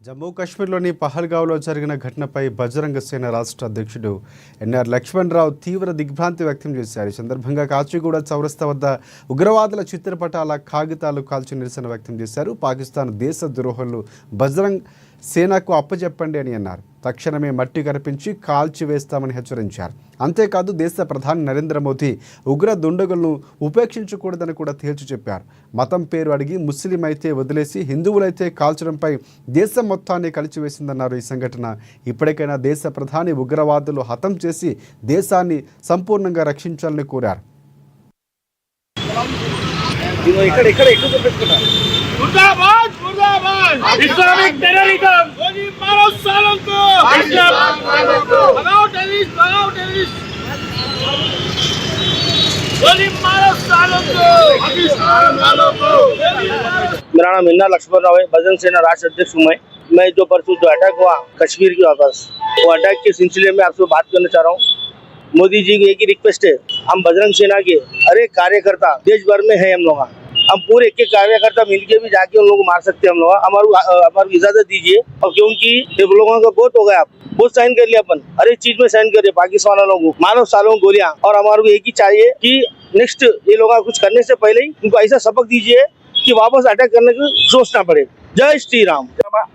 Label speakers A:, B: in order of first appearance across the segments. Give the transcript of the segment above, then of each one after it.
A: జమ్మూ కాశ్మీర్లోని పహల్గావ్లో జరిగిన ఘటనపై బజరంగ సేన రాష్ట్ర అధ్యక్షుడు ఎన్ఆర్ లక్ష్మణరావు తీవ్ర దిగ్భ్రాంతి వ్యక్తం చేశారు. ఈ సందర్భంగా కాచిగూడ చౌరస్తా వద్ద ఉగ్రవాదుల చిత్రపటాల కాగితాలు కాల్చి నిరసన వ్యక్తం చేశారు. పాకిస్తాన్ దేశ ద్రోహులు బజరంగ్ సేనకు అప్పచెప్పండి అని అన్నారు. తక్షణమే మట్టి కనిపించి కాల్చి వేస్తామని హెచ్చరించారు. అంతేకాదు దేశ ప్రధాని నరేంద్ర మోదీ ఉగ్ర దుండగులను ఉపేక్షించకూడదని కూడా తేల్చి చెప్పారు. మతం పేరు అడిగి ముస్లిం అయితే వదిలేసి హిందువులైతే కాల్చడంపై దేశం మొత్తాన్ని కలిచివేసిందన్నారు. ఈ సంఘటన ఇప్పటికైనా దేశ ప్రధాని ఉగ్రవాదులు హతం చేసి దేశాన్ని సంపూర్ణంగా రక్షించాలని కోరారు.
B: इस्लामिक टेररिज्म गोली मारो सालों को भगाओ टेररिस्ट गोली मारो सालों को
C: मेरा नाम एनआर लक्ष्मणराव है। बजरंग सेना राष्ट्र अध्यक्ष हूँ मैं जो परसों जो अटैक हुआ कश्मीर के वापस वो अटैक के सिलसिले में आपसे बात करना चाह रहा हूँ। मोदी जी की एक ही रिक्वेस्ट है, हम बजरंग सेना के हर एक कार्यकर्ता देश भर में है, हम लोग हम पूरे एक कार्यकर्ता मिलके भी जाके उन लोगों को मार सकते हैं। हम लोग हमारी इजाजत दीजिए, और क्योंकि जब लोगों का बहुत हो गया, बहुत साइन कर लिया अपन, हर एक चीज में साइन करिए पाकिस्तान वालों को मानव सालों गोलियां, और हमारे को एक ही चाहिए कि नेक्स्ट ये लोग कुछ करने से पहले ही उनको ऐसा सबक दीजिए कि वापस अटैक करने की सोचना पड़े। జై శ్రీరామ్.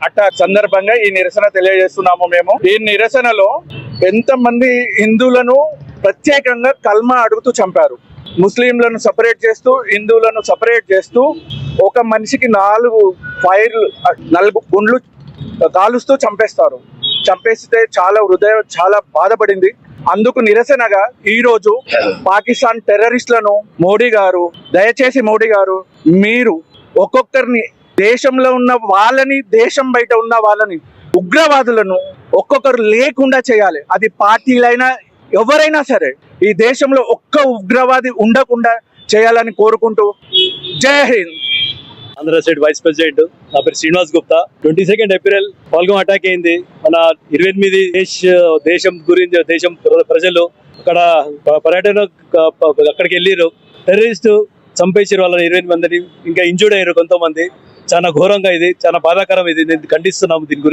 D: అటాక్ సందర్భంగా ఈ నిరసన తెలియజేస్తున్నాము. మేము ఈ నిరసనలో ఎంతమంది హిందువులను ప్రత్యేకంగా కల్మా అడుగుతూ చంపారు. ముస్లింలను సపరేట్ చేస్తూ హిందువులను సపరేట్ చేస్తూ ఒక మనిషికి 4 గుండ్లు కాలుస్తూ చంపేస్తారు. చంపేస్తే హృదయం చాలా బాధపడింది. అందుకు నిరసనగా ఈ రోజు పాకిస్తాన్ టెర్రరిస్టులను మోడీ గారు, దయచేసి మోడీ గారు, మీరు ఒక్కొక్కరిని దేశంలో ఉన్న వాళ్ళని, దేశం బయట ఉన్న వాళ్ళని, ఉగ్రవాదులను ఒక్కొక్కరు లేకుండా చేయాలి. అది పార్టీలైనా ఎవరైనా సరే ఈ దేశంలో ఒక్క ఉగ్రవాది ఉండకుండా చేయాలని కోరుకుంటూ జై హింద్.
E: ఆంధ్ర స్టేట్ వైస్ ప్రెసిడెంట్, నా పేరు శ్రీనివాస్ గుప్తా. 22 ఏప్రిల్ పహల్గామ్ అటాక్ అయింది. మన 28 దేశం గురించి దేశం ప్రజలు అక్కడ పర్యటన అక్కడికి వెళ్ళారు. టెర్రరిస్ట్ చంపేసారు వాళ్ళని 28 మందిని, ఇంకా ఇంజూర్డ్ అయ్యారు కొంతమంది. చాలా ఘోరంగా ఇది, చాలా బాధాకరం. ఇది నేను ఖండిస్తున్నాము. దీని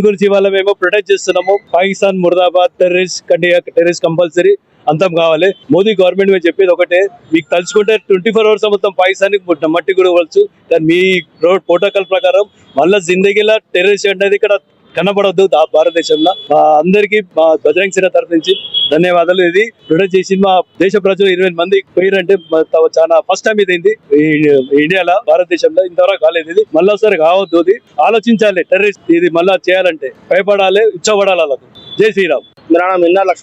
E: గురించి ఇవాళ మేము ప్రొటెక్ట్ చేస్తున్నాము. పాకిస్తాన్ ముర్దాబాద్, టెర్రరిస్ట్ కంపల్సరీ అంతం కావాలి. మోదీ గవర్నమెంట్ మేము చెప్పేది ఒకటే, మీకు తలుచుకుంటే 24 అవర్స్ మొత్తం పాకిస్తాన్ మట్టి కూడా ఇవ్వచ్చు. కానీ మీ ప్రోటోకాల్ ప్రకారం మళ్ళీ జిందగీలో టెర్రరిస్ట్ అనేది ఇక్కడ కనబడవద్దు భారతదేశంలో. అందరికీ మా బజరంగ్ సేన తరఫు నుంచి ధన్యవాదాలు. ఇది ప్రొటెక్ట్ చేసి మా దేశ ప్రజలు 20 మంది పోయినంటే చాలా ఫస్ట్ టైం ఇది ఇండియాలో, భారతదేశంలో ఇంతవరకు కాలేదు. ఇది మళ్ళీ ఒకసారి కావద్దు. ఇది ఆలోచించాలి. టెర్రరిస్ట్ ఇది మళ్ళా చేయాలంటే భయపడాలి, ఇచ్చబడాలి వాళ్ళకు. జై శ్రీరామ్.
C: मेरा नाम एनआर लक्ष्मण